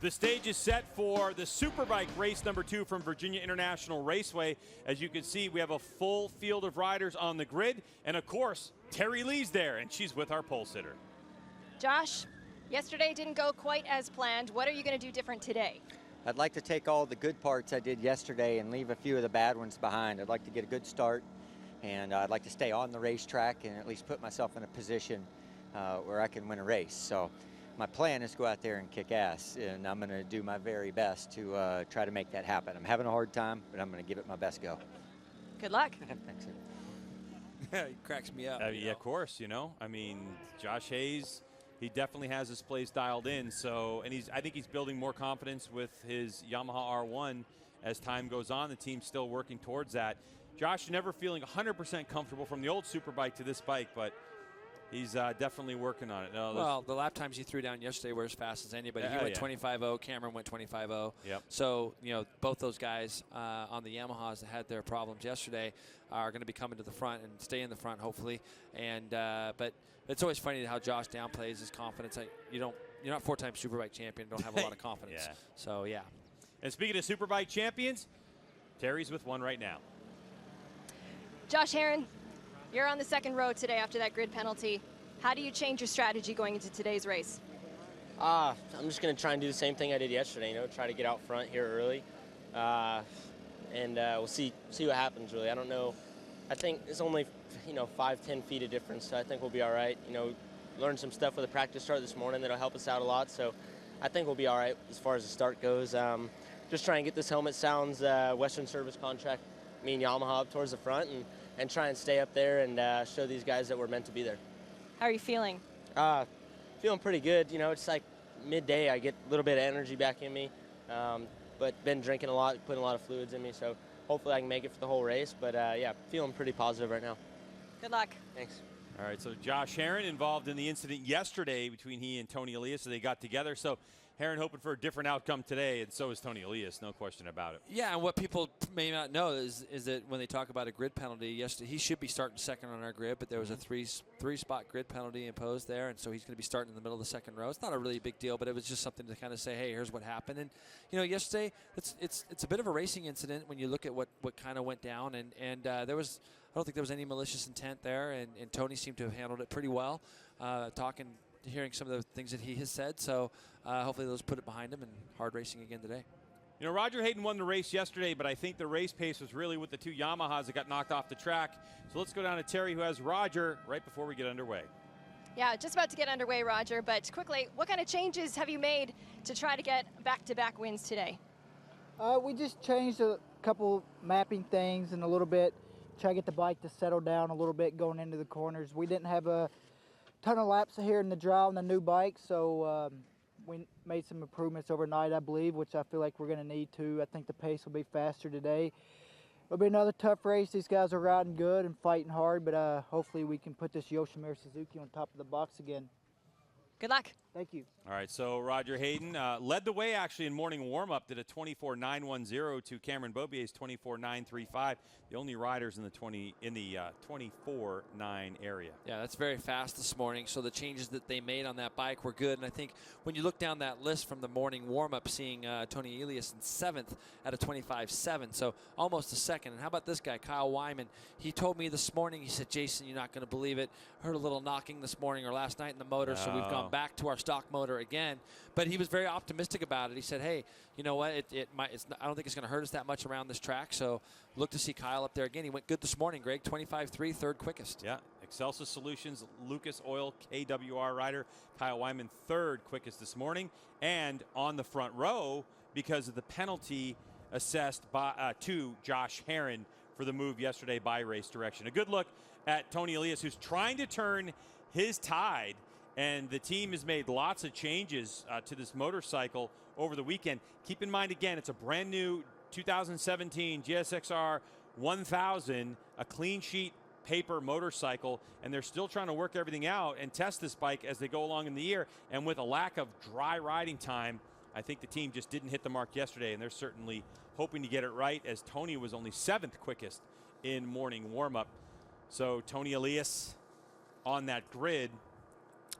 The stage is set for the Superbike race number 2 from Virginia International Raceway. As you can see, we have a full field of riders on the grid. And of course, Terry Lee's there, and she's with our pole sitter. Josh, yesterday didn't go quite as planned. What are you going to do different today? I'd like to take all the good parts I did yesterday and leave a few of the bad ones behind. I'd like to get a good start, and I'd like to stay on the racetrack and at least put myself in a position where I can win a race. So my plan is to go out there and kick ass, and I'm going to do my very best to try to make that happen. I'm having a hard time, but I'm going to give it my best go. Good luck. Thanks. He cracks me up. Yeah, of course, I mean, Josh Hayes, he definitely has his plays dialed in. So, and I think he's building more confidence with his Yamaha R1 as time goes on. The team's still working towards that. Josh never feeling 100% comfortable from the old Superbike to this bike, but he's definitely working on it. No, well, the lap times he threw down yesterday were as fast as anybody. He went 25.0. Cameron went 25.0. Yep. So, both those guys on the Yamahas that had their problems yesterday are going to be coming to the front and stay in the front, hopefully. And but it's always funny how Josh downplays his confidence. You're not 4-time Superbike champion. Don't have a lot of confidence. Yeah. So, yeah. And speaking of Superbike champions, Terry's with one right now. Josh Sheeran, you're on the second row today after that grid penalty. How do you change your strategy going into today's race? I'm just going to try and do the same thing I did yesterday, try to get out front here early. And we'll see what happens, really. I don't know. I think it's only, 5-10 feet of difference, so I think we'll be all right. Learned some stuff with a practice start this morning that'll help us out a lot, so I think we'll be all right as far as the start goes. Just try and get this helmet sounds Western Service contract, me and Yamaha up towards the front, and try and stay up there and show these guys that we're meant to be there. How are you feeling? Feeling pretty good. It's like midday. I get a little bit of energy back in me, but been drinking a lot, putting a lot of fluids in me, so hopefully I can make it for the whole race. But yeah, feeling pretty positive right now. Good luck. Thanks. All right, so Josh Sheeran involved in the incident yesterday between he and Tony Elias, so they got together. So Sheeran hoping for a different outcome today, and so is Tony Elias, no question about it. Yeah, and what people may not know is that when they talk about a grid penalty, yesterday he should be starting second on our grid, but there was a three-spot grid penalty imposed there, and so he's going to be starting in the middle of the second row. It's not a really big deal, but it was just something to kind of say, hey, here's what happened. And yesterday it's a bit of a racing incident when you look at what kind of went down, and there was. I don't think there was any malicious intent there, and Tony seemed to have handled it pretty well, hearing some of the things that he has said. So hopefully those put it behind him and hard racing again today. Roger Hayden won the race yesterday, but I think the race pace was really with the two Yamahas that got knocked off the track. So let's go down to Terry, who has Roger right before we get underway. Yeah, just about to get underway, Roger. But quickly, what kind of changes have you made to try to get back-to-back wins today? We just changed a couple mapping things and a little bit. Try to get the bike to settle down a little bit going into the corners. We didn't have a ton of laps here in the dry on the new bike, so we made some improvements overnight, I believe, which I feel like we're going to need to. I think the pace will be faster today. It'll be another tough race. These guys are riding good and fighting hard, but hopefully we can put this Yoshimura Suzuki on top of the box again. Good luck. Thank you. All right, so Roger Hayden led the way actually in morning warm-up, did a 24.910 to Cameron Bobier's 24.935. The only riders in the 24.9 area. Yeah, that's very fast this morning. So the changes that they made on that bike were good. And I think when you look down that list from the morning warm-up, seeing Tony Elias in 7th at a 25.7, so almost a second. And how about this guy, Kyle Wyman? He told me this morning, he said, Jason, you're not going to believe it. Heard a little knocking this morning or last night in the motor, so we've gone back to our stock motor again. But he was very optimistic about it. He said, hey, you know what, I don't think it's going to hurt us that much around this track. So look to see Kyle up there again. He went good this morning, Greg, 25.3, third quickest. Yeah, Excelsa Solutions, Lucas Oil, KWR rider, Kyle Wyman, third quickest this morning. And on the front row, because of the penalty assessed to Josh Sheeran for the move yesterday by Race Direction. A good look at Tony Elias, who's trying to turn his tide. And the team has made lots of changes to this motorcycle over the weekend. Keep in mind, again, it's a brand new 2017 GSXR 1000, a clean sheet paper motorcycle, and they're still trying to work everything out and test this bike as they go along in the year. And with a lack of dry riding time, I think the team just didn't hit the mark yesterday, and they're certainly hoping to get it right, as Tony was only 7th quickest in morning warm-up. So Tony Elias on that grid.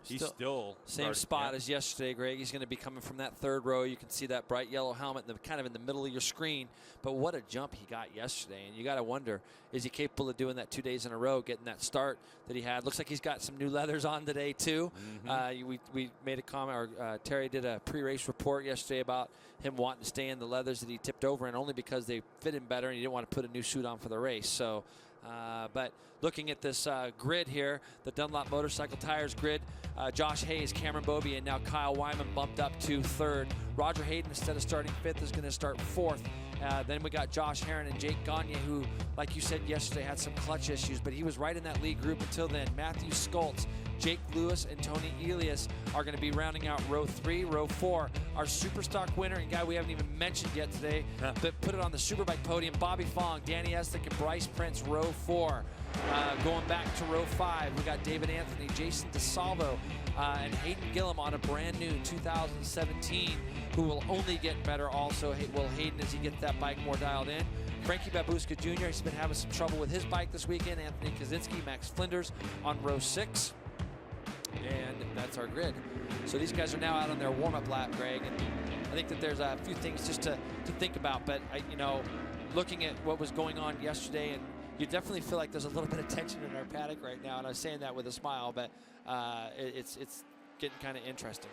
He's still same spot as yesterday, Greg. He's going to be coming from that third row. You can see that bright yellow helmet kind of in the middle of your screen. But what a jump he got yesterday. And you got to wonder, is he capable of doing that 2 days in a row, getting that start that he had? Looks like he's got some new leathers on today, too. We made a comment, or Terry did a pre-race report yesterday about him wanting to stay in the leathers that he tipped over in, only because they fit him better and he didn't want to put a new suit on for the race. So, but looking at this grid here, the Dunlop Motorcycle Tires grid, Josh Hayes, Cameron Beaubier, and now Kyle Wyman bumped up to third. Roger Hayden, instead of starting fifth, is going to start fourth. Then we got Josh Herron and Jake Gagne, who, like you said yesterday, had some clutch issues, but he was right in that lead group until then. Matthew Skoltz, Jake Lewis, and Tony Elias are going to be rounding out row 3. Row 4, our Superstock winner and guy we haven't even mentioned yet today, but put it on the Superbike podium, Bobby Fong, Danny Estick, and Bryce Prince, row 4. Going back to row 5, we got David Anthony, Jason DeSalvo, and Hayden Gillum on a brand new 2017, who will only get better also. Will Hayden, as he gets that bike more dialed in. Frankie Babushka Jr., he's been having some trouble with his bike this weekend. Anthony Kaczynski, Max Flinders on row 6. And that's our grid. So these guys are now out on their warm-up lap, Greg, and I think that there's a few things just to think about. But, looking at what was going on yesterday, and you definitely feel like there's a little bit of tension in our paddock right now, and I'm saying that with a smile, but it's getting kind of interesting.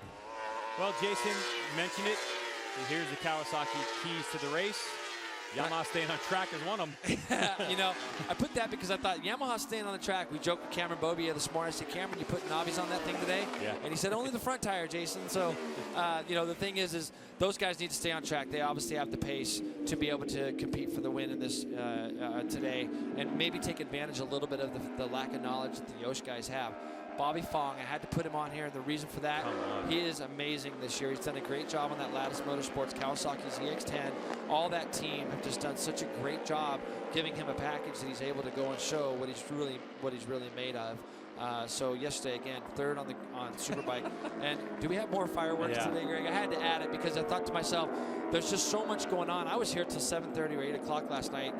Well, Jason, you mentioned it. Here's the Kawasaki keys to the race. Yamaha staying on track is one of them. I put that because I thought Yamaha staying on the track. We joked with Cameron Beaubier this morning. I said, Cameron, you putting knobbies on that thing today? Yeah. And he said, only the front tire, Jason. So, the thing is those guys need to stay on track. They obviously have the pace to be able to compete for the win in this today, and maybe take advantage a little bit of the lack of knowledge that the Yosh guys have. Bobby Fong, I had to put him on here, and the reason for that, he is amazing this year. He's done a great job on that Lattice Motorsports, Kawasaki's EX10. All that team have just done such a great job giving him a package that he's able to go and show what he's really made of. So yesterday, again, third on Superbike. And do we have more fireworks today, Greg? I had to add it because I thought to myself, there's just so much going on. I was here till 7:30 or 8 o'clock last night,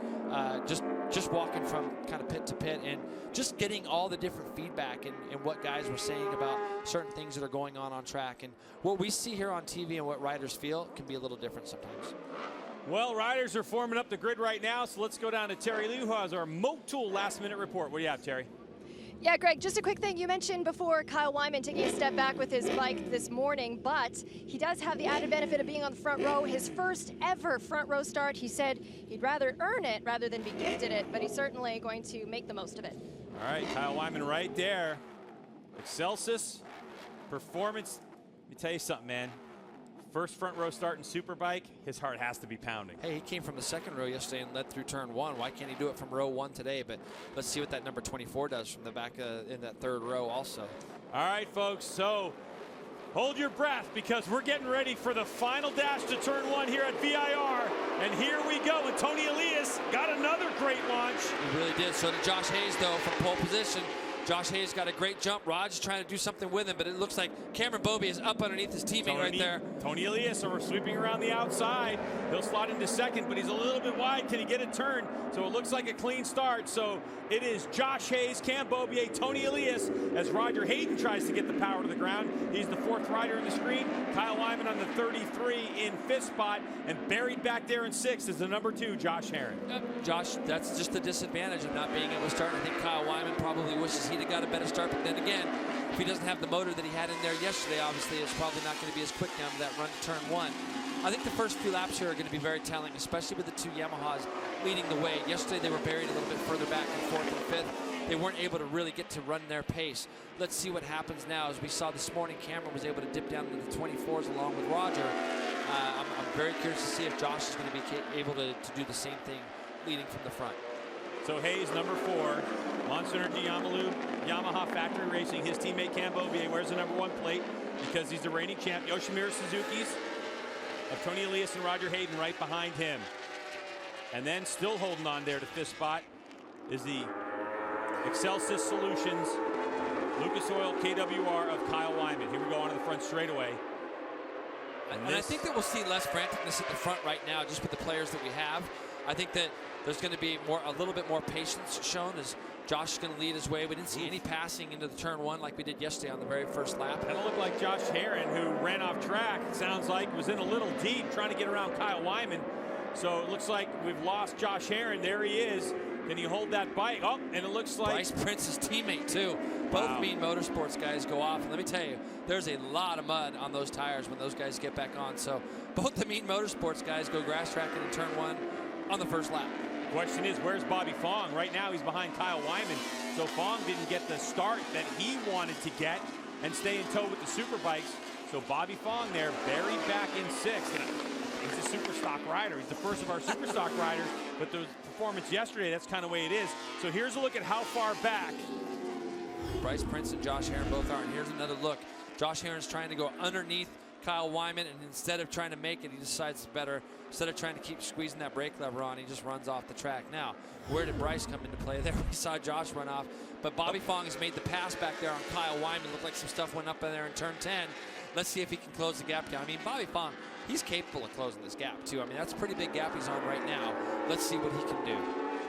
just walking from kind of pit to pit and just getting all the different feedback and what guys were saying about certain things that are going on track. And what we see here on TV and what riders feel can be a little different sometimes. Well, riders are forming up the grid right now, so let's go down to Terry Liu, who has our Motul last-minute report. What do you have, Terry? Yeah, Greg, just a quick thing. You mentioned before Kyle Wyman taking a step back with his bike this morning, but he does have the added benefit of being on the front row. His first ever front row start. He said he'd rather earn it rather than be gifted it, but he's certainly going to make the most of it. All right, Kyle Wyman right there. Excelsis, performance. Let me tell you something, man. First front row start in Superbike, his heart has to be pounding. Hey, he came from the second row yesterday and led through turn 1. Why can't he do it from row 1 today? But let's see what that number 24 does from the back in that third row also. All right, folks, so hold your breath because we're getting ready for the final dash to turn 1 here at VIR. And here we go, and Tony Elias got another great launch. He really did. So did Josh Hayes, though, from pole position. Josh Hayes got a great jump. Rod's trying to do something with him, but it looks like Cameron Beaubier is up underneath his teammate right there. Tony Elias, so we're sweeping around the outside. He'll slot into second, but he's a little bit wide. Can he get a turn? So it looks like a clean start. So it is Josh Hayes, Cam Beaubier, Tony Elias, as Roger Hayden tries to get the power to the ground. He's the fourth rider in the screen. Kyle Wyman on the 33 in fifth spot, and buried back there in sixth is the number 2, Josh Herron. Josh, that's just the disadvantage of not being able to start. I think Kyle Wyman probably wishes he'd have got a better start, but then again, if he doesn't have the motor that he had in there yesterday, obviously it's probably not going to be as quick down to that run to turn 1. I think the first few laps here are going to be very telling, especially with the 2 Yamahas leading the way. Yesterday they were buried a little bit further back in 4th and 5th. They weren't able to really get to run their pace. Let's see what happens now. As we saw this morning, Cameron was able to dip down into the 24s along with Roger. I'm very curious to see if Josh is going to be able to do the same thing leading from the front. So Hayes, number 4, Monster Energy Yamaha Factory Racing. His teammate Cam Beaubier wears the number 1 plate because he's the reigning champ. Yoshimura Suzuki's of Tony Elias and Roger Hayden right behind him. And then still holding on there to 5th spot is the Excelsis Solutions Lucas Oil KWR of Kyle Wyman. Here we go onto the front straightaway. And I think that we'll see less franticness at the front right now just with the players that we have. I think that there's going to be a little bit more patience shown as Josh is going to lead his way. We didn't see any passing into the turn 1 like we did yesterday on the very first lap. Kind of looked like Josh Sheeran, who ran off track. It sounds like was in a little deep trying to get around Kyle Wyman. So it looks like we've lost Josh Sheeran. There he is. Can he hold that bike? Oh, and it looks like Bryce Prince's teammate too. Both Mean Motorsports guys go off. And let me tell you, there's a lot of mud on those tires when those guys get back on. So both the Mean Motorsports guys go grass tracking in turn 1 on the first lap. Question is, where's Bobby Fong? Right now he's behind Kyle Wyman. So Fong didn't get the start that he wanted to get and stay in tow with the Superbikes. So Bobby Fong there, buried back in 6th. And he's a super stock rider. He's the first of our super stock riders. But the performance yesterday, that's kind of the way it is. So here's a look at how far back. Bryce Prince and Josh Sheeran both are. And here's another look. Josh Sheeran's trying to go underneath Kyle Wyman, and instead of trying to make it, he decides it's better. Instead of trying to keep squeezing that brake lever on, he just runs off the track. Now, where did Bryce come into play there? We saw Josh run off, but Bobby Fong has made the pass back there on Kyle Wyman. Looked like some stuff went up in there in turn 10. Let's see if he can close the gap down. I mean, Bobby Fong, he's capable of closing this gap too. I mean, that's a pretty big gap he's on right now. Let's see what he can do.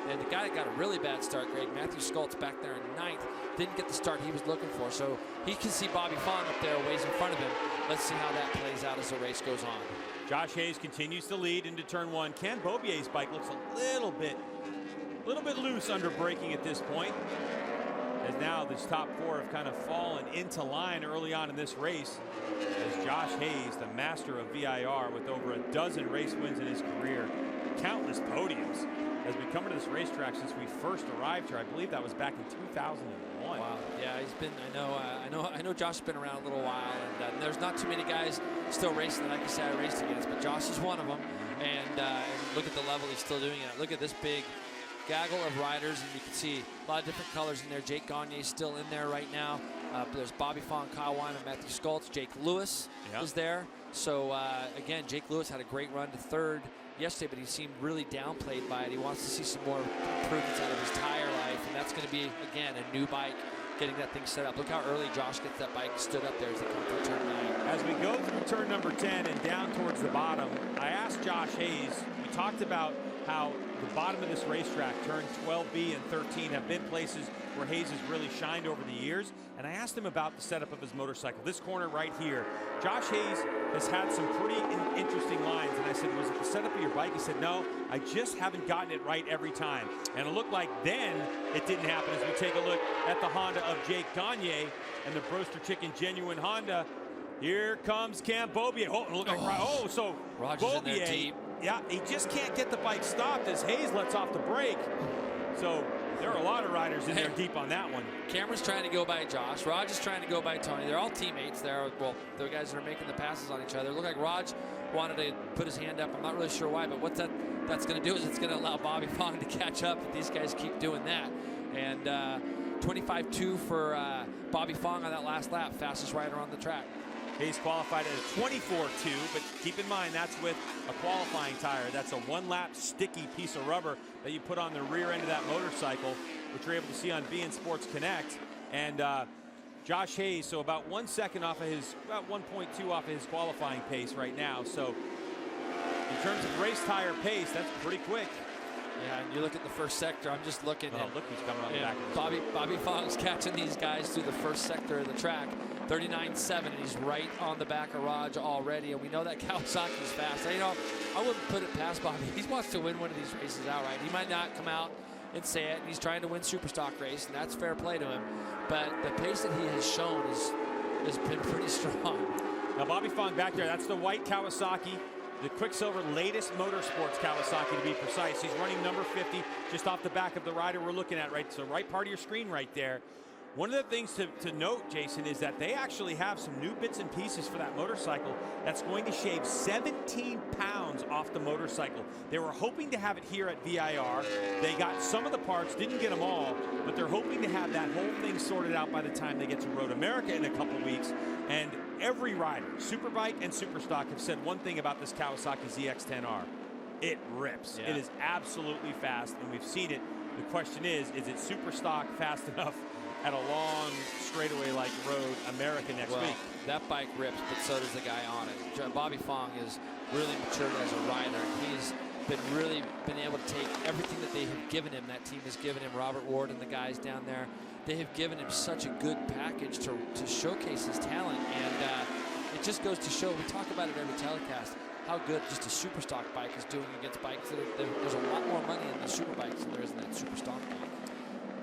And the guy that got a really bad start, Greg, Matthew Skoltz back there in 9th, didn't get the start he was looking for. So he can see Bobby Fong up there ways in front of him. Let's see how that plays out as the race goes on. Josh Hayes continues to lead into turn 1. Ken Bobier's bike looks a little bit loose under braking at this point. As now this top 4 have kind of fallen into line early on in this race. As Josh Hayes, the master of VIR with over a dozen race wins in his career, countless podiums, has been coming to this racetrack since we first arrived here. I believe that was back in 2001. Wow. Yeah, he's been. I know. Josh's been around a little while, and there's not too many guys still racing that I can say I raced against, but Josh is one of them. And look at the level he's still doing it. Look at this big gaggle of riders, and you can see a lot of different colors in there. Jake Gagne's still in there right now. There's Bobby Fong, Kyle Wyman, Matthew Skoltz. Jake Lewis is there. So again, Jake Lewis had a great run to 3rd yesterday, but he seemed really downplayed by it. He wants to see some more improvements out of his tire life, and that's going to be, again, a new bike, getting that thing set up. Look how early Josh gets that bike stood up there as they come through turn 9. As we go through turn number 10 and down towards the bottom, I asked Josh Hayes, we talked about how the bottom of this racetrack, turn 12B and 13, have been places where Hayes has really shined over the years. And I asked him about the setup of his motorcycle. This corner right here, Josh Hayes has had some pretty interesting lines. And I said, was it the setup of your bike? He said, no, I just haven't gotten it right every time. And it looked like then it didn't happen as we take a look at the Honda of Jake Gagne and the Broaster Chicken Genuine Honda. Here comes Cam Bobier. Oh, look like so Roger's Bobier, in there deep. Yeah, he just can't get the bike stopped as Hayes lets off the brake. So there are a lot of riders in there deep on that one. Cameron's trying to go by Josh. Raj is trying to go by Tony. They're all teammates. They're the guys that are making the passes on each other. It looked like Raj wanted to put his hand up. I'm not really sure why, but what that's going to do is it's going to allow Bobby Fong to catch up if these guys keep doing that. And 25-2 for Bobby Fong on that last lap, fastest rider on the track. Hayes qualified at a 24-2, but keep in mind that's with a qualifying tire. That's a 1-lap sticky piece of rubber that you put on the rear end of that motorcycle, which you're able to see on beIN Sports Connect. And Josh Hayes, so about 1 second off of his, about 1.2 off of his qualifying pace right now. So in terms of race tire pace, that's pretty quick. Yeah, and you look at the first sector, I'm just looking at, look who's coming on the back of this Bobby Fong's catching these guys through the first sector of the track. 39.7, and he's right on the back of Raj already, and we know that Kawasaki's fast. I wouldn't put it past Bobby. He wants to win one of these races outright. He might not come out and say it, and he's trying to win Superstock race, and that's fair play to him. But the pace that he has shown has been pretty strong. Now Bobby Fong back there, that's the white Kawasaki, the Quicksilver latest Motorsports Kawasaki to be precise. He's running number 50 just off the back of the rider we're looking at, right? So right part of your screen right there. One of the things to note, Jason, is that they actually have some new bits and pieces for that motorcycle that's going to shave 17 pounds off the motorcycle. They were hoping to have it here at VIR. They got some of the parts, didn't get them all, but they're hoping to have that whole thing sorted out by the time they get to MotoAmerica in a couple weeks. And every rider, Superbike and Superstock, have said one thing about this Kawasaki ZX-10R. It rips. Yeah. It is absolutely fast, and we've seen it. The question is it Superstock fast enough at a long straightaway like Road America next week? That bike rips, but so does the guy on it. Bobby Fong is really matured as a rider. He's really been able to take everything that they have given him. That team has given him, Robert Ward and the guys down there. They have given him such a good package to showcase his talent, and it just goes to show, we talk about it every telecast, how good just a super stock bike is doing against bikes. There's a lot more money in the super bikes than there is in that super stock bike.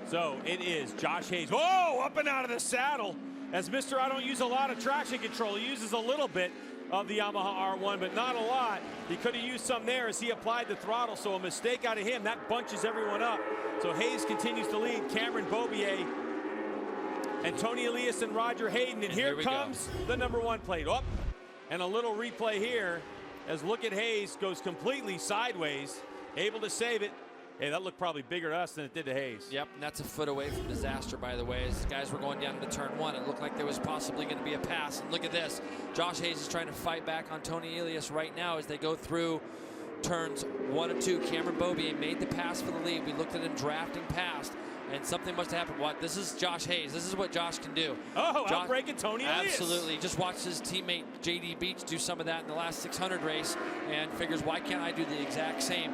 So it is Josh Hayes. Whoa, up and out of the saddle. As Mr. I don't use a lot of traction control. He uses a little bit of the Yamaha R1, but not a lot. He could have used some there as he applied the throttle, so a mistake out of him. That bunches everyone up. So Hayes continues to lead. Cameron Beaubier and Tony Elias and Roger Hayden. And here comes the #1 plate. Oh, and a little replay here as look at Hayes goes completely sideways, able to save it. Hey, that looked probably bigger to us than it did to Hayes. Yep, and that's a foot away from disaster, by the way. As guys were going down into turn 1, it looked like there was possibly going to be a pass. And look at this. Josh Hayes is trying to fight back on Tony Elias right now as they go through turns 1 and 2. Cameron Beaubier made the pass for the lead. We looked at him drafting past, and something must have happened. What? This is Josh Hayes. This is what Josh can do. Oh, outbreaking Tony Elias. Absolutely. Just watched his teammate J.D. Beach do some of that in the last 600 race and figures, why can't I do the exact same?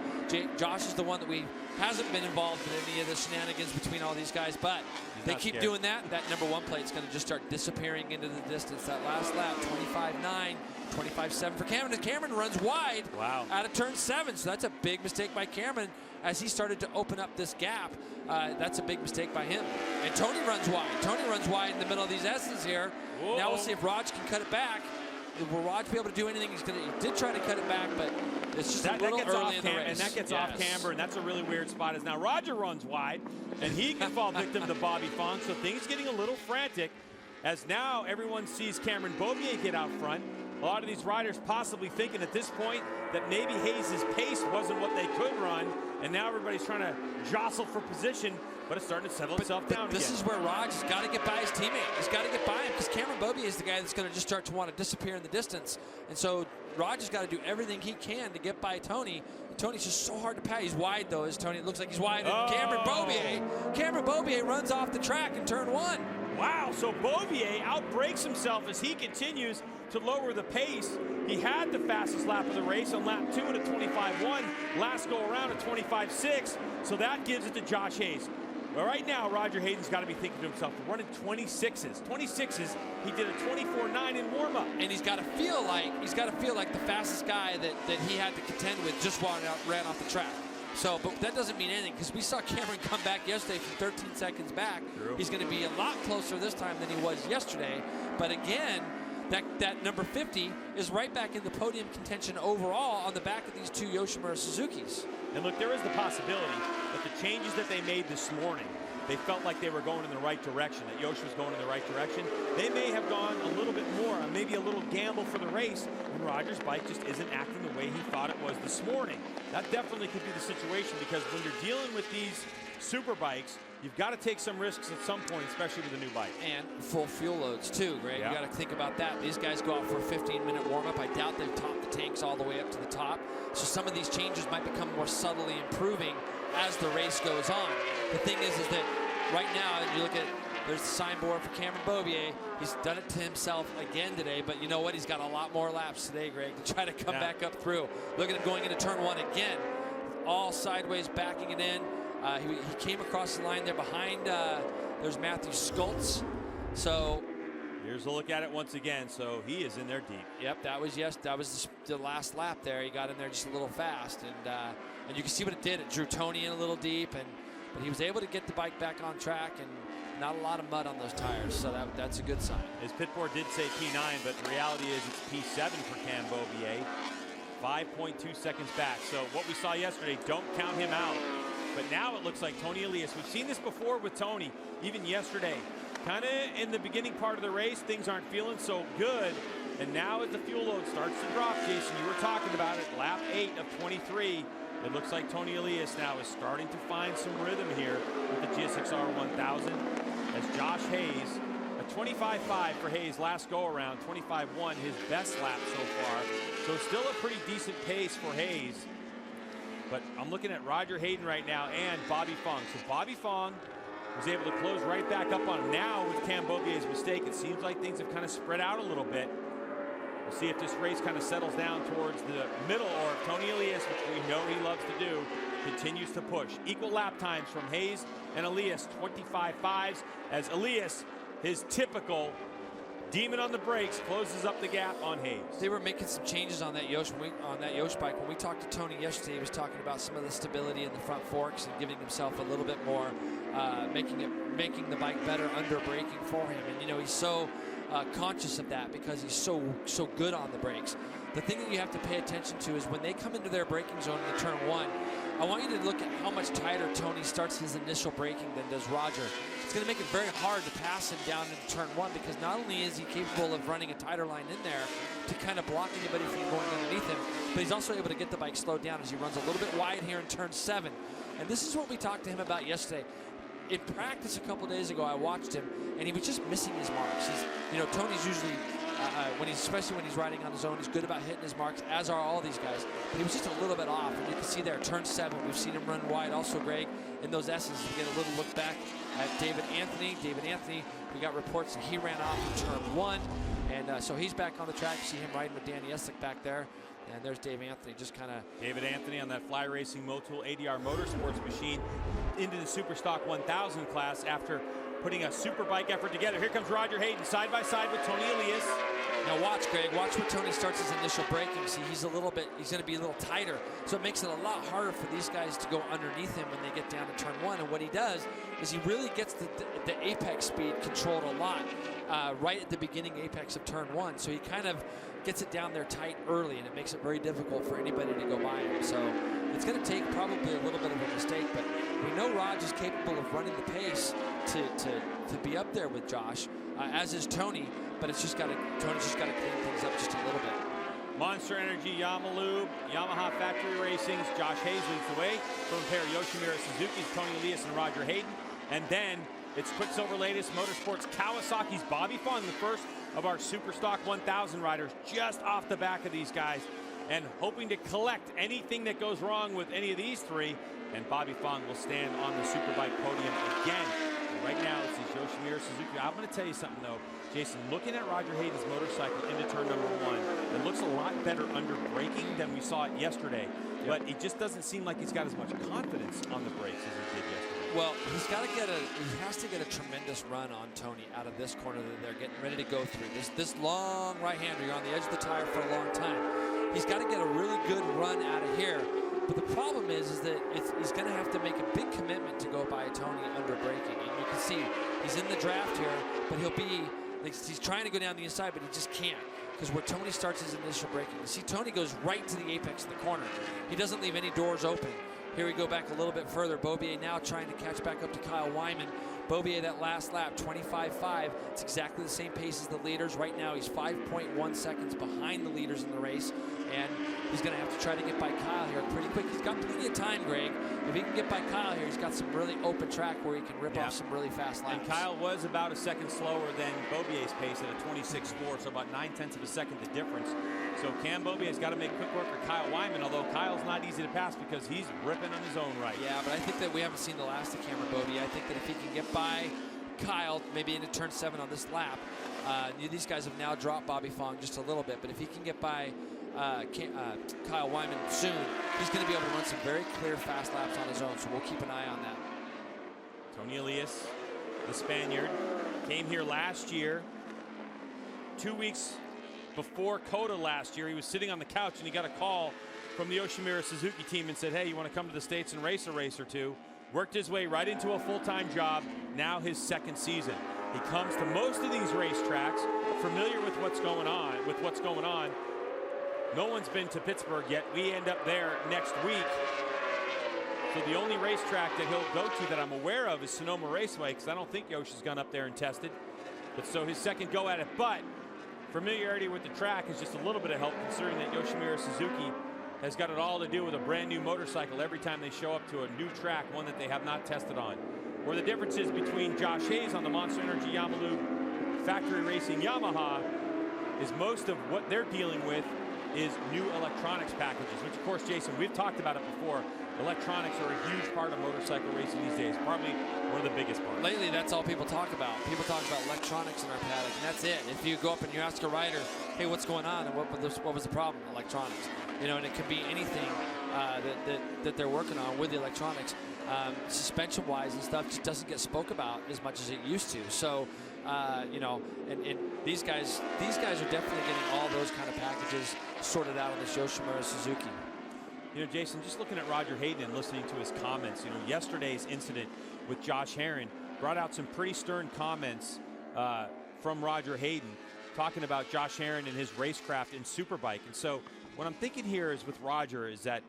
Josh is the one that hasn't been involved in any of the shenanigans between all these guys, but they keep doing that. That #1 plate's going to just start disappearing into the distance. That last lap, 25.9, 25.7 for Cameron. And Cameron runs wide out of turn 7, so that's a big mistake by Cameron as he started to open up this gap. That's a big mistake by him. And Tony runs wide. Tony runs wide in the middle of these S's here. Whoa. Now we'll see if Raj can cut it back. Will Raj be able to do anything? He did try to cut it back, but it's just a little early in the race. And that gets off camber, and that's a really weird spot. As now Roger runs wide, and he can fall victim to Bobby Fong, so things getting a little frantic as now everyone sees Cameron Beaubier get out front. A lot of these riders possibly thinking at this point that maybe Hayes' pace wasn't what they could run, and now everybody's trying to jostle for position, but it's starting to settle itself down This is where Raj has got to get by his teammate. He's got to get by him because Cameron Beaubier is the guy that's going to just start to want to disappear in the distance. And so Raj has got to do everything he can to get by Tony. And Tony's just so hard to pass. He's wide, though, as Tony. It looks like he's wide. And Cameron Beaubier runs off the track in turn 1. Wow, so Beaubier outbreaks himself as he continues to lower the pace. He had the fastest lap of the race on lap 2 at a 25.1. Last go around at 25.6. So that gives it to Josh Hayes. Well, right now, Roger Hayden's got to be thinking to himself, we're running 26s. 26s, he did a 24.9 in warm-up. And he's got to feel like the fastest guy that he had to contend with just ran off the track. So, but that doesn't mean anything because we saw Cameron come back yesterday from 13 seconds back. True. He's going to be a lot closer this time than he was yesterday. But again, that number 50 is right back in the podium contention overall on the back of these two Yoshimura Suzukis. And look, there is the possibility that the changes that they made this morning, they felt like they were going in the right direction, that Yoshi was going in the right direction. They may have gone a little bit more, maybe a little gamble for the race, and Roger's bike just isn't acting the way he thought it was this morning. That definitely could be the situation because when you're dealing with these super bikes, you've got to take some risks at some point, especially with a new bike. And full fuel loads too, Greg. Yeah. You got to think about that. These guys go out for a 15-minute warm-up. I doubt they've topped the tanks all the way up to the top. So some of these changes might become more subtly improving as the race goes on. The thing is that right now, you look at, there's the signboard for Cameron Beaubier. He's done it to himself again today, but you know what? He's got a lot more laps today, Greg, to try to come back up through. Look at him going into turn 1 again. All sideways, backing it in. He came across the line there behind, there's Matthew Skultz. So here's a look at it once again. So he is in there deep. Yep, that was the last lap there. He got in there just a little fast, and you can see what it did. It drew Tony in a little deep, but he was able to get the bike back on track and not a lot of mud on those tires. So that's a good sign. His pit board did say P9, but the reality is it's P7 for Cam Beaubier. 5.2 seconds back. So what we saw yesterday, don't count him out. But now it looks like Tony Elias. We've seen this before with Tony, even yesterday. Kind of in the beginning part of the race, things aren't feeling so good. And now as the fuel load starts to drop, Jason, you were talking about it, lap 8 of 23. It looks like Tony Elias now is starting to find some rhythm here with the GSX-R 1000. As Josh Hayes, a 25.5 for Hayes last go around, 25.1 his best lap so far. So still a pretty decent pace for Hayes. But I'm looking at Roger Hayden right now and Bobby Fong. So Bobby Fong was able to close right back up on him. Now with Cam Beaubier's mistake, it seems like things have kind of spread out a little bit. We'll see if this race kind of settles down towards the middle, or if Tony Elias, which we know he loves to do, continues to push. Equal lap times from Hayes and Elias, 25.5s, as Elias, his typical demon on the brakes, closes up the gap on Hayes. They were making some changes on that Yosh bike. When we talked to Tony yesterday, he was talking about some of the stability in the front forks and giving himself a little bit more, making the bike better under braking for him. And you know, he's so conscious of that because he's so good on the brakes. The thing that you have to pay attention to is when they come into their braking zone in the turn 1, I want you to look at how much tighter Tony starts his initial braking than does Roger. It's going to make it very hard to pass him down into turn 1 because not only is he capable of running a tighter line in there to kind of block anybody from going underneath him, but he's also able to get the bike slowed down as he runs a little bit wide here in turn 7. And this is what we talked to him about yesterday. In practice a couple days ago, I watched him, and he was just missing his marks. Tony's usually, especially when he's riding on his own, he's good about hitting his marks, as are all these guys. But he was just a little bit off, and you can see there, turn 7, we've seen him run wide. Also, Greg, in those S's, we get a little look back at David Anthony. David Anthony, we got reports that he ran off in turn 1, and so he's back on the track. You see him riding with Danny Eslick back there. And there's Dave Anthony, just kind of... David Anthony on that Fly Racing Motul ADR Motorsports machine into the Superstock 1000 class after putting a Superbike effort together. Here comes Roger Hayden side by side with Tony Elias. Now watch, Greg, watch when Tony starts his initial braking. See, he's going to be a little tighter. So it makes it a lot harder for these guys to go underneath him when they get down to turn 1. And what he does is he really gets the apex speed controlled a lot right at the beginning apex of turn 1. So he kind of gets it down there tight early, and it makes it very difficult for anybody to go by him. So it's going to take probably a little bit of a mistake, but we know Raj is capable of running the pace to be up there with Josh, as is Tony, but Tony's just got to clean things up just a little bit. Monster Energy Yamaha Factory Racing's Josh Hayes leads the way from a pair of Yoshimura Suzuki's Tony Elias and Roger Hayden. And then it's Quicksilver latest Motorsports Kawasaki's Bobby Fong, the first of our Superstock 1000 riders, just off the back of these guys, and hoping to collect anything that goes wrong with any of these three. And Bobby Fong will stand on the Superbike podium again. And right now, this is Yoshimura Suzuki. I'm going to tell you something, though, Jason. Looking at Roger Hayden's motorcycle into turn number 1, it looks a lot better under braking than we saw it yesterday. Yep. But it just doesn't seem like he's got as much confidence on the brakes as he did yesterday. Well, he has to get a tremendous run on Tony out of this corner that they're getting ready to go through. This long right-hander, you're on the edge of the tire for a long time. He's got to get a really good run out of here. But the problem is that he's going to have to make a big commitment to go by Tony under braking. And you can see he's in the draft here, but he's trying to go down the inside, but he just can't. Because where Tony starts his initial braking, you see Tony goes right to the apex of the corner. He doesn't leave any doors open. Here we go back a little bit further. Beaubier now trying to catch back up to Kyle Wyman. Beaubier that last lap, 25.5. It's exactly the same pace as the leaders. Right now he's 5.1 seconds behind the leaders in the race. And he's going to have to try to get by Kyle here pretty quick. He's got plenty of time, Greg. If he can get by Kyle here, he's got some really open track where he can rip off some really fast laps. And Kyle was about a second slower than Beaubier's pace at a 26.4, so about 9/10 of a second the difference. So Cam Beaubier's got to make quick work for Kyle Wyman, although Kyle's not easy to pass because he's ripping on his own right. Yeah, but I think that we haven't seen the last of Cameron Beaubier. I think that if he can get by Kyle, maybe into turn 7 on this lap, these guys have now dropped Bobby Fong just a little bit, but if he can get by Kyle Wyman soon, he's going to be able to run some very clear fast laps on his own, so we'll keep an eye on that. Tony Elias, the Spaniard, came here last year, 2 weeks before COTA last year. He was sitting on the couch and he got a call from the Yoshimura Suzuki team and said, hey, you want to come to the States and race a race or two? Worked his way right into a full-time job, now his second season. He comes to most of these racetracks, familiar with what's going on. No one's been to Pittsburgh yet. We end up there next week. So the only racetrack that he'll go to that I'm aware of is Sonoma Raceway, because I don't think Yoshi's gone up there and tested. But so his second go at it. But familiarity with the track is just a little bit of help, considering that Yoshimura Suzuki has got it all to do with a brand new motorcycle every time they show up to a new track, one that they have not tested on. Where the difference is between Josh Hayes on the Monster Energy Yamalu Factory Racing Yamaha is most of what they're dealing with is new electronics packages, which, of course, Jason, we've talked about it before. Electronics are a huge part of motorcycle racing these days, probably one of the biggest parts. Lately, that's all people talk about. People talk about electronics in our paddock, and that's it. If you go up and you ask a rider, hey, what's going on, and what was the problem? Electronics. You know, and it could be anything that they're working on with the electronics. Suspension-wise and stuff just doesn't get spoke about as much as it used to. So, you know, and these guys are definitely getting all those kind of packages sorted out on this Yoshimura Suzuki. You know, Jason, just looking at Roger Hayden and listening to his comments, you know, yesterday's incident with Josh Herrin brought out some pretty stern comments from Roger Hayden talking about Josh Herrin and his racecraft in Superbike. And so what I'm thinking here is with Roger is that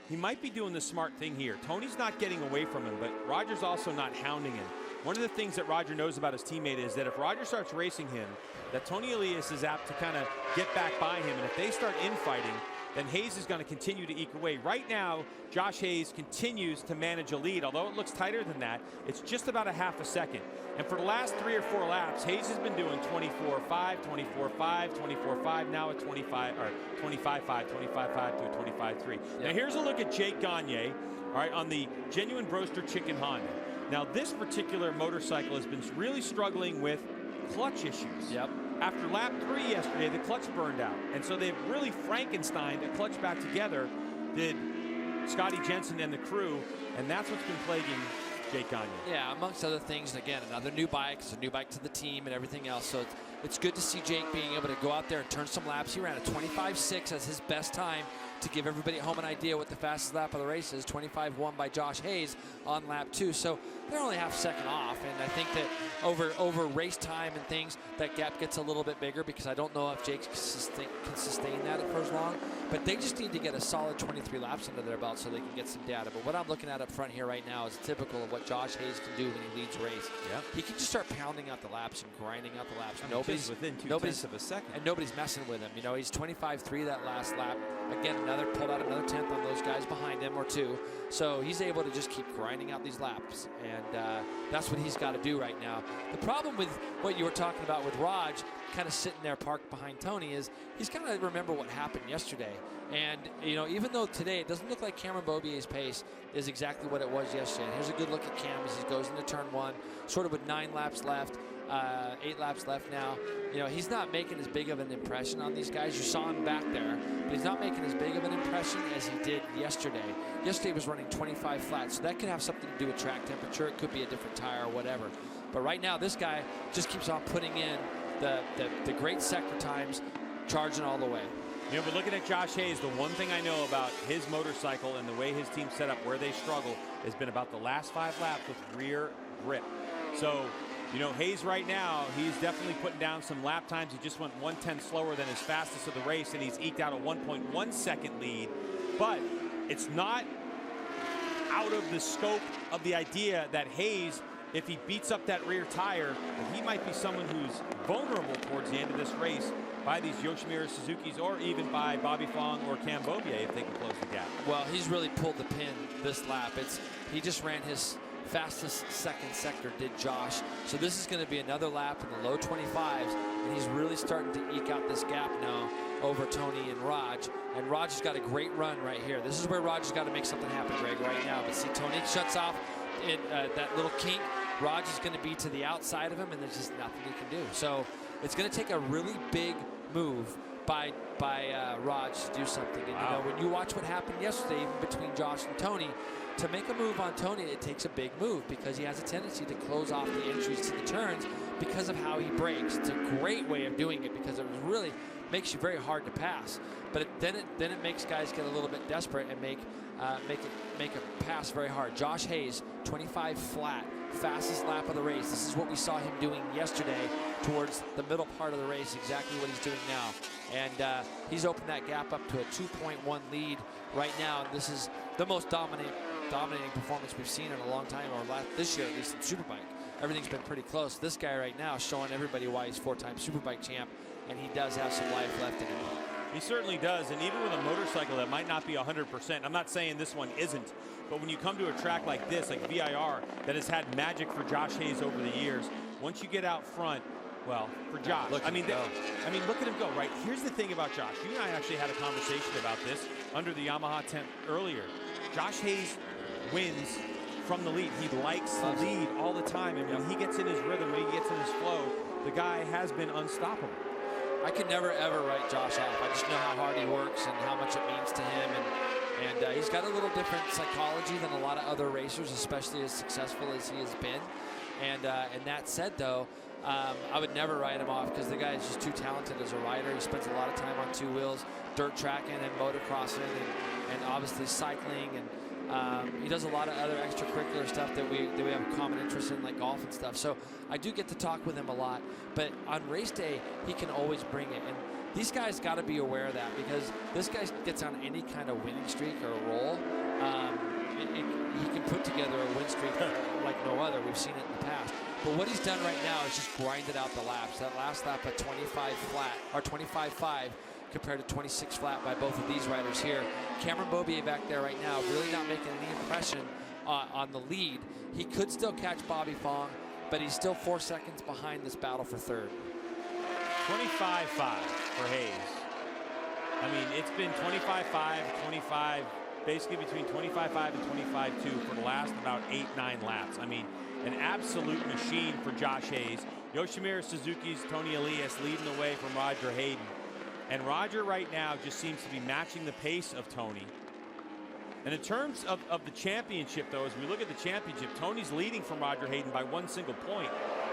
he might be doing the smart thing here. Tony's not getting away from him, but Roger's also not hounding him. One of the things that Roger knows about his teammate is that if Roger starts racing him, that Tony Elias is apt to kind of get back by him. And if they start infighting, then Hayes is going to continue to eke away. Right now, Josh Hayes continues to manage a lead. Although it looks tighter than that, it's just about a half a second. And for the last 3 or 4 laps, Hayes has been doing 24.5, 24.5, 24.5, now at 25, or 25.5, 25.5 to a 25.3. Yep. Now here's a look at Jake Gagne, all right, on the Genuine Broaster Chicken Honda. Now this particular motorcycle has been really struggling with clutch issues. Yep. After lap 3 yesterday, the clutch burned out. And so they've really Frankensteined a clutch back together, did Scotty Jensen and the crew, and that's what's been plaguing Jake Gagne. Yeah, amongst other things, again, another new bike. It's a new bike to the team and everything else. So it's good to see Jake being able to go out there and turn some laps. He ran a 25.6 as his best time to give everybody at home an idea what the fastest lap of the race is. 25.1 by Josh Hayes on lap 2. So they're only half a second off, and I think that over race time and things, that gap gets a little bit bigger because I don't know if Jake can sustain that for as long. But they just need to get a solid 23 laps under their belt so they can get some data. But what I'm looking at up front here right now is typical of what Josh Hayes can do when he leads a race. Yep. He can just start pounding out the laps and grinding out the laps. Nobody's within 2/10 of a second. And nobody's messing with him. You know, he's 25.3 that last lap. Again, pulled out another 10th on those guys behind him or 2. So he's able to just keep grinding out these laps. And that's what he's got to do right now. The problem with what you were talking about with Raj kind of sitting there parked behind Tony is he's got to remember what happened yesterday. And, you know, even though today it doesn't look like Cameron Beaubier's pace is exactly what it was yesterday. And here's a good look at Cam as he goes into turn 1, sort of with 9 laps left. 8 laps left now. You know, he's not making as big of an impression on these guys. You saw him back there, but he's not making as big of an impression as he did yesterday. Yesterday he was running 25 flat, so that could have something to do with track temperature. It could be a different tire or whatever. But right now, this guy just keeps on putting in the great sector times, charging all the way. You know, but looking at Josh Hayes, the one thing I know about his motorcycle and the way his team's set up, where they struggle, has been about the last 5 laps with rear grip. So, you know, Hayes right now, he's definitely putting down some lap times. He just went 1/10 slower than his fastest of the race, and he's eked out a 1.1 second lead. But it's not out of the scope of the idea that Hayes, if he beats up that rear tire, that he might be someone who's vulnerable towards the end of this race by these Yoshimura Suzukis, or even by Bobby Fong or Cam Beaubier if they can close the gap. Well, he's really pulled the pin this lap. He just ran his fastest second sector, did Josh. So this is going to be another lap in the low 25s, and he's really starting to eke out this gap now over Tony and Raj. And Raj has got a great run right here. This is where Raj has got to make something happen, Greg, right now. But see, Tony shuts off that little kink. Raj is going to be to the outside of him, and there's just nothing he can do. So it's going to take a really big move by Raj to do something. And, wow. you know, when you watch what happened yesterday, even between Josh and Tony, to make a move on Tony, it takes a big move because he has a tendency to close off the entries to the turns because of how he brakes. It's a great way of doing it because it really makes you very hard to pass. But then it makes guys get a little bit desperate and make a pass very hard. Josh Hayes, 25 flat, fastest lap of the race. This is what we saw him doing yesterday towards the middle part of the race, exactly what he's doing now. And he's opened that gap up to a 2.1 lead right now. This is the most dominating performance we've seen in a long time, or this year at least in Superbike. Everything's been pretty close. This guy right now is showing everybody why he's 4-time Superbike champ, and he does have some life left in him. He certainly does, and even with a motorcycle that might not be 100%, I'm not saying this one isn't, but when you come to a track like this, like VIR, that has had magic for Josh Hayes over the years, once you get out front, Well, for Josh, look I mean, at him look at him go. Right. Here's the thing about Josh. You and I actually had a conversation about this under the Yamaha tent earlier. Josh Hayes wins from the lead. He likes the lead all the time, and when he gets in his rhythm, when he gets in his flow, the guy has been unstoppable. I could never ever write Josh off. I just know how hard he works and how much it means to him, and he's got a little different psychology than a lot of other racers, especially as successful as he has been. And that said, though, I would never write him off because the guy is just too talented as a rider. He spends a lot of time on two wheels, dirt tracking and motocrossing, and obviously cycling, and he does a lot of other extracurricular stuff that we have a common interest in, like golf and stuff. So I do get to talk with him a lot, but on race day he can always bring it. And these guys got to be aware of that, because this guy gets on any kind of winning streak or a roll. He can put together a win streak like no other. We've seen it in the past. But what he's done right now is just grinded out the laps. That last lap at 25 flat, or 25.5 compared to 26 flat by both of these riders here. Cameron Beaubier back there right now, really not making any impression on the lead. He could still catch Bobby Fong, but he's still 4 seconds behind this battle for third. 25.5 for Hayes. I mean, it's been 25.5, 25, basically between 25.5 and 25.2 for the last about 8-9 laps. I mean, an absolute machine for Josh Hayes. Yoshimura Suzuki's Tony Elias leading the way from Roger Hayden. And Roger right now just seems to be matching the pace of Tony. And in terms of the championship, though, as we look at the championship, Tony's leading from Roger Hayden by 1 single point.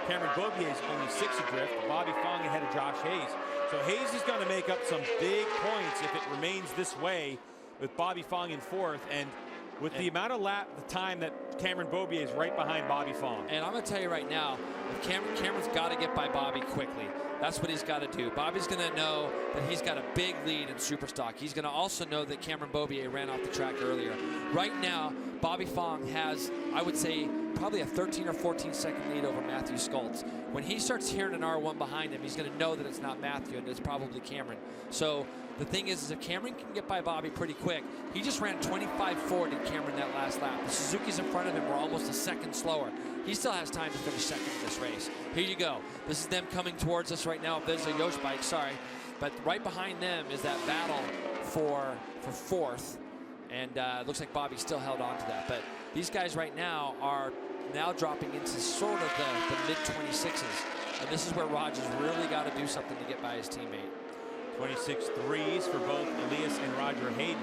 Cameron Beaubier is only 6 adrift. Bobby Fong ahead of Josh Hayes. So Hayes is going to make up some big points if it remains this way, with Bobby Fong in 4th, and with the amount of the time that Cameron Beaubier is right behind Bobby Fong. And I'm going to tell you right now, if Cameron's got to get by Bobby quickly. That's what he's got to do. Bobby's going to know that he's got a big lead in Superstock. He's going to also know that Cameron Beaubier ran off the track earlier. Right now, Bobby Fong has, I would say, probably a 13 or 14 second lead over Matthew Skultz. When he starts hearing an R1 behind him, he's going to know that it's not Matthew and it's probably Cameron. So the thing is if Cameron can get by Bobby pretty quick, he just ran 25.4 to Cameron that last lap. The Suzukis in front of him were almost a second slower. He still has time to finish second in this race. Here you go. This is them coming towards us right now. There's a Yosh bike, sorry. But right behind them is that battle for 4th. And it looks like Bobby still held on to that. But these guys right now are now dropping into sort of the mid-26s. And this is where Roger's really got to do something to get by his teammate. 26 threes for both Elias and Roger Hayden.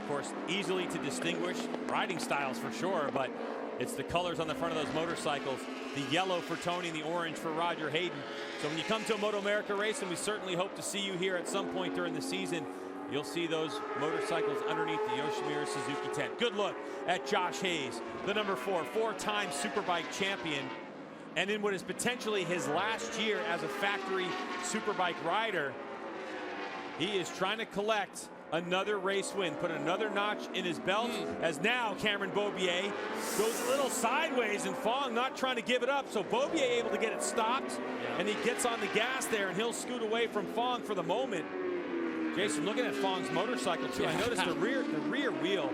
Of course, easily to distinguish riding styles for sure, but it's the colors on the front of those motorcycles. The yellow for Tony and the orange for Roger Hayden. So when you come to a MotoAmerica race, and we certainly hope to see you here at some point during the season, you'll see those motorcycles underneath the Yoshimura Suzuki tent. Good look at Josh Hayes, the number 4, 4-time Superbike champion. And in what is potentially his last year as a factory Superbike rider, he is trying to collect another race win, put another notch in his belt, as now Cameron Beaubier goes a little sideways, and Fong not trying to give it up. So Beaubier able to get it stopped, and he gets on the gas there, and he'll scoot away from Fong for the moment. Jason, looking at Fong's motorcycle too, I noticed the rear wheel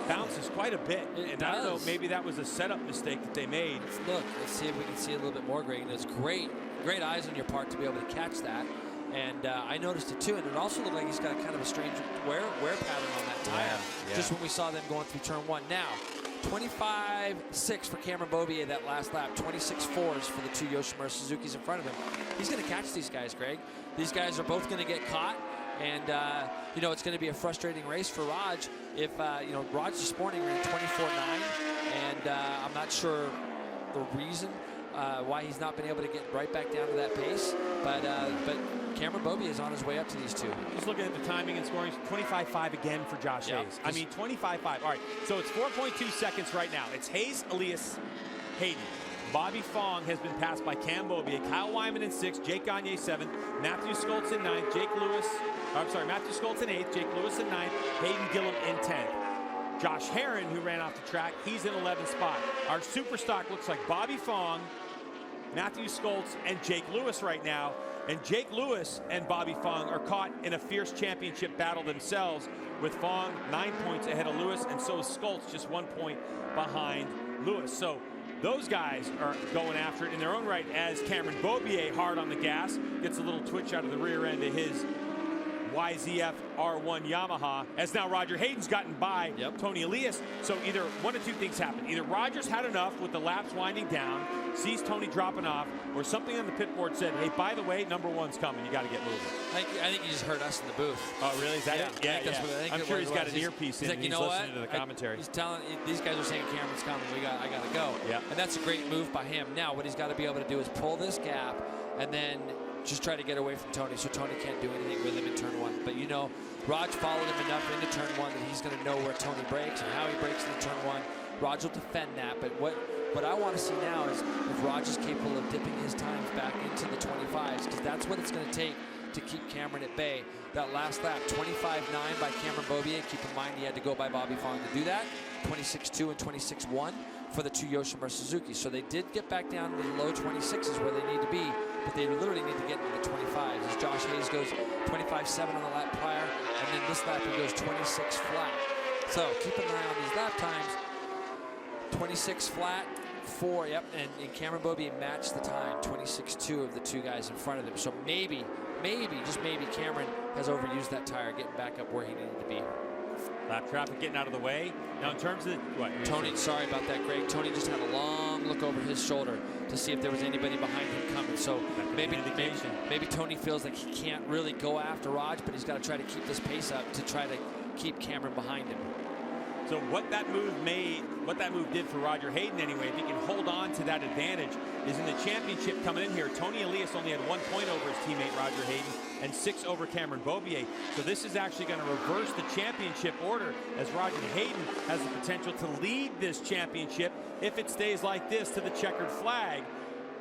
bounces quite a bit. And I don't know, maybe that was a setup mistake that they made. Let's see if we can see it a little bit more, Greg. And it's great eyes on your part to be able to catch that. And I noticed it too, and it also looked like he's got kind of a strange wear pattern on that tire. Just when we saw them going through turn 1. Now, 25.6 for Cameron Beaubier that last lap, 26.4s for the 2 Yoshimura Suzukis in front of him. He's going to catch these guys, Greg. These guys are both going to get caught, and it's going to be a frustrating race for Raj. If Raj this morning ran 24.9, and I'm not sure the reason why he's not been able to get right back down to that pace, but Cameron Beaubier is on his way up to these 2. Just looking at the timing and scoring, 25.5 again for Josh Hayes. I mean, 25.5. All right, so it's 4.2 seconds right now. It's Hayes, Elias, Hayden. Bobby Fong has been passed by Cam Beaubier, Kyle Wyman in 6th, Jake Gagne 7th, Matthew Skultz in 9th, Matthew Skultz in 8th, Jake Lewis in 9th, Hayden Gillum in 10th. Josh Herron, who ran off the track, he's in 11th spot. Our super stock looks like Bobby Fong, Matthew Skultz, and Jake Lewis right now. And Jake Lewis and Bobby Fong are caught in a fierce championship battle themselves, with Fong 9 points ahead of Lewis, and so is Skultz just 1 point behind Lewis. So those guys are going after it in their own right, as Cameron Beaubier, hard on the gas, gets a little twitch out of the rear end of his YZF R1 Yamaha, as now Roger Hayden's gotten by Tony Elias. So either one of two things happen. Either Roger's had enough with the laps winding down, sees Tony dropping off, or something on the pit board said, hey, by the way, number 1's coming. You got to get moving. I think he just heard us in the booth. Oh, really? Is that it? Yeah. I'm sure he's got an earpiece in, and he's listening to the commentary. He's telling, these guys are saying Cameron's coming. I got to go. Yeah. And that's a great move by him. Now, what he's got to be able to do is pull this gap and then just try to get away from Tony, so Tony can't do anything with him in turn 1. But you know, Raj followed him enough into turn 1 that he's going to know where Tony breaks and how he breaks into turn 1. Raj will defend that, but what I want to see now is if Raj is capable of dipping his times back into the 25s, because that's what it's going to take to keep Cameron at bay. That last lap, 25.9 by Cameron Beaubier. Keep in mind he had to go by Bobby Fong to do that. 26.2 and 26.1 for the 2 Yoshimura Suzuki. So they did get back down to the low 26s where they need to be, but they literally need to get into the 25s. As Josh Hayes goes 25.7 on the lap prior, and then this lap he goes 26 flat. So keep an eye on these lap times. 26 flat, 4, and Cameron Beaubier matched the time, 26.2 of the 2 guys in front of him. So maybe, just maybe, Cameron has overused that tire, getting back up where he needed to be. Lap traffic getting out of the way. Now in terms of Tony, sorry about that, Greg. Tony just had a long look over his shoulder to see if there was anybody behind him coming. So maybe Tony feels like he can't really go after Raj, but he's got to try to keep this pace up to try to keep Cameron behind him. So what that move did for Roger Hayden anyway, if he can hold on to that advantage, is in the championship coming in here, Tony Elias only had 1 point over his teammate Roger Hayden and 6 over Cameron Beaubier. So this is actually going to reverse the championship order, as Roger Hayden has the potential to lead this championship if it stays like this to the checkered flag.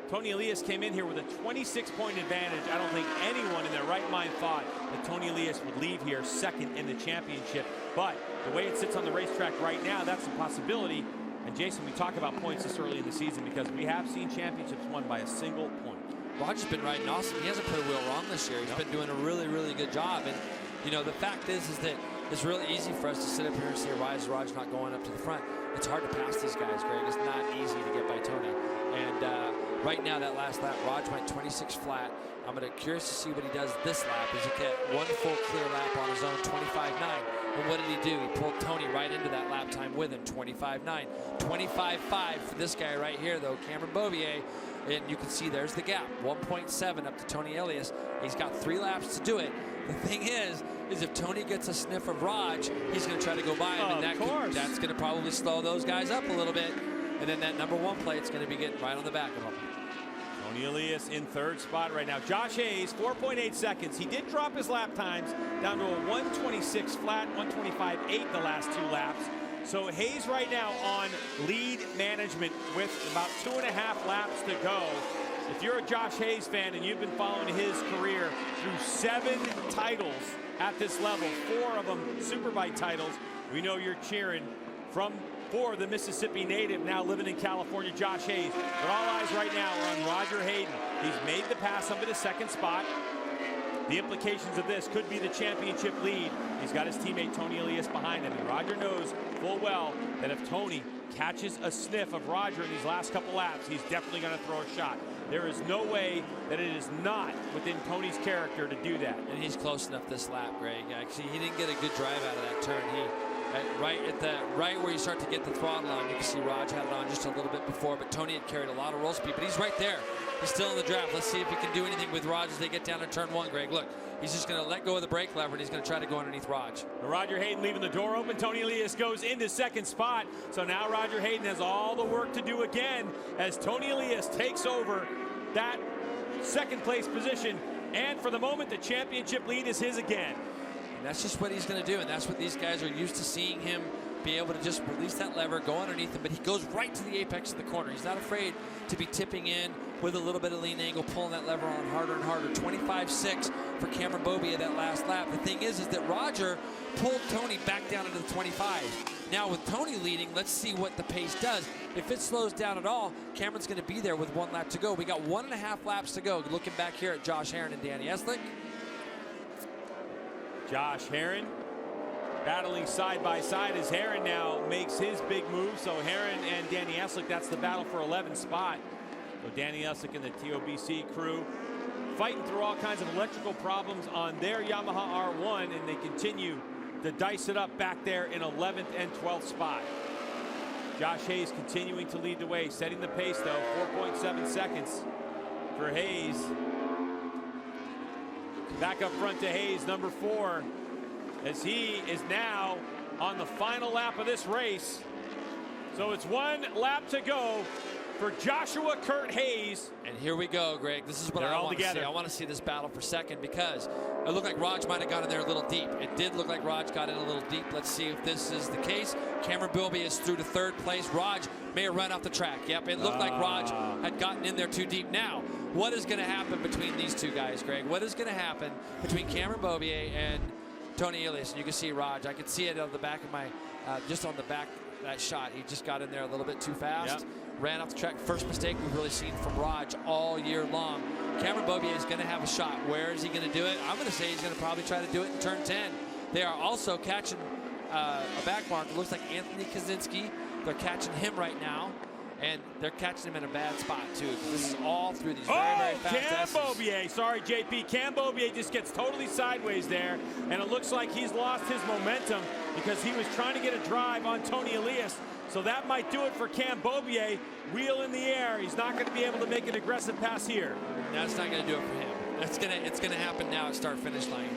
Tony Elias came in here with a 26-point advantage. I don't think anyone in their right mind thought that Tony Elias would leave here second in the championship. But the way it sits on the racetrack right now, that's a possibility. And Jason, we talk about points this early in the season because we have seen championships won by a single point. Roger's been riding awesome. He hasn't put a wheel wrong this year. He's been doing a really, really good job. And, you know, the fact is that it's really easy for us to sit up here and say, why is Roger not going up to the front? It's hard to pass these guys, Greg. It's not easy to get by Tony. And right now, that last lap, Raj went 26 flat. I'm curious to see what he does this lap. Is he get 1 full clear lap on his own, 25.9. And what did he do? He pulled Tony right into that lap time with him, 25.9. 25.5 for this guy right here, though, Cameron Beaubier. And you can see there's the gap, 1.7 up to Tony Elias. He's got 3 laps to do it. The thing is if Tony gets a sniff of Raj, he's going to try to go by him, and that's going to probably slow those guys up a little bit. And then that number 1 plate's going to be getting right on the back of him. Tony Elias in 3rd spot right now. Josh Hayes, 4.8 seconds. He did drop his lap times down to a 1:26 flat, 1:25.8 the last 2 laps. So Hayes right now on lead management with about 2.5 laps to go. If you're a Josh Hayes fan and you've been following his career through 7 titles at this level, 4 of them Superbike titles, we know you're cheering for the Mississippi native now living in California, Josh Hayes. But all eyes right now are on Roger Hayden. He's made the pass up to the 2nd spot. The implications of this could be the championship lead. He's got his teammate Tony Elias behind him, and Roger knows full well that if Tony catches a sniff of Roger in these last couple laps, he's definitely going to throw a shot. There is no way that it is not within Tony's character to do that. And he's close enough this lap, Greg. Actually, he didn't get a good drive out of that turn. Right where you start to get the throttle on, you can see Raj had it on just a little bit before, but Tony had carried a lot of roll speed, but he's right there. He's still in the draft. Let's see if he can do anything with Raj as they get down to turn 1, Greg. Look, he's just going to let go of the brake lever, and he's going to try to go underneath Raj. Roger Hayden leaving the door open. Tony Elias goes into 2nd spot. So now Roger Hayden has all the work to do again as Tony Elias takes over that 2nd place position. And for the moment, the championship lead is his again. And that's just what he's going to do, and that's what these guys are used to seeing him be able to just release that lever, go underneath him, but he goes right to the apex of the corner. He's not afraid to be tipping in with a little bit of lean angle, pulling that lever on harder and harder. 25.6 for Cameron Beaubier that last lap. The thing is that Roger pulled Tony back down into the 25s. Now with Tony leading, let's see what the pace does. If it slows down at all, Cameron's going to be there with 1 lap to go. We got 1.5 laps to go. Looking back here at Josh Herron and Danny Eslick. Josh Herron battling side by side as Sheeran now makes his big move. So Sheeran and Danny Eslick, that's the battle for 11th spot. So Danny Eslick and the TOBC crew fighting through all kinds of electrical problems on their Yamaha R1, and they continue to dice it up back there in 11th and 12th spot. Josh Hayes continuing to lead the way, setting the pace though, 4.7 seconds for Hayes. Back up front to Hayes, number 4, as he is now on the final lap of this race. So it's 1 lap to go for Joshua Kurt Hayes. And here we go, Greg. This is what I want to see. I want to see this battle for second, because it looked like Raj might have got in there a little deep. It did look like Raj got in a little deep. Let's see if this is the case. Cameron Bilby is through to 3rd place. Raj may have run off the track. Yep, it looked like Raj had gotten in there too deep. Now, what is going to happen between these two guys, Greg? What is going to happen between Cameron Beaubier and Tony Elias? And you can see Raj. I can see it on the back of my, just on the back of that shot. He just got in there a little bit too fast. Yep. Ran off the track. First mistake we've really seen from Raj all year long. Cameron Beaubier is going to have a shot. Where is he going to do it? I'm going to say he's going to probably try to do it in turn 10. They are also catching a back mark. It looks like Anthony Kaczynski. They're catching him right now. And they're catching him in a bad spot, too. This is all through these very fast Cam S's. Beaubier. Sorry, JP. Cam Beaubier just gets totally sideways there. And it looks like he's lost his momentum because he was trying to get a drive on Tony Elias. So that might do it for Cam Beaubier. Wheel in the air. He's not going to be able to make an aggressive pass here. That's not going to do it for him. It's going to happen now at start-finish line.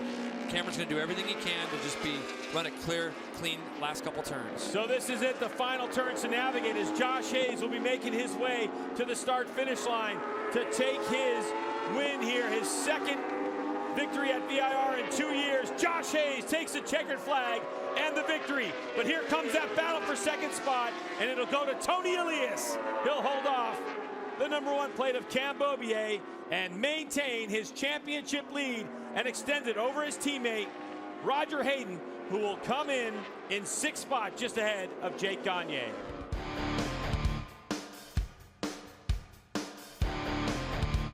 Cameron's going to do everything he can to just run a clear, clean last couple turns. So this is it, the final turns to navigate, as Josh Hayes will be making his way to the start-finish line to take his win here, his 2nd victory at VIR in 2 years. Josh Hayes takes the checkered flag and the victory. But here comes that battle for 2nd spot, and it'll go to Tony Elias. He'll hold off the number 1 plate of Cam Beaubier and maintain his championship lead and extend it over his teammate, Roger Hayden, who will come in 6th spot just ahead of Jake Gagne.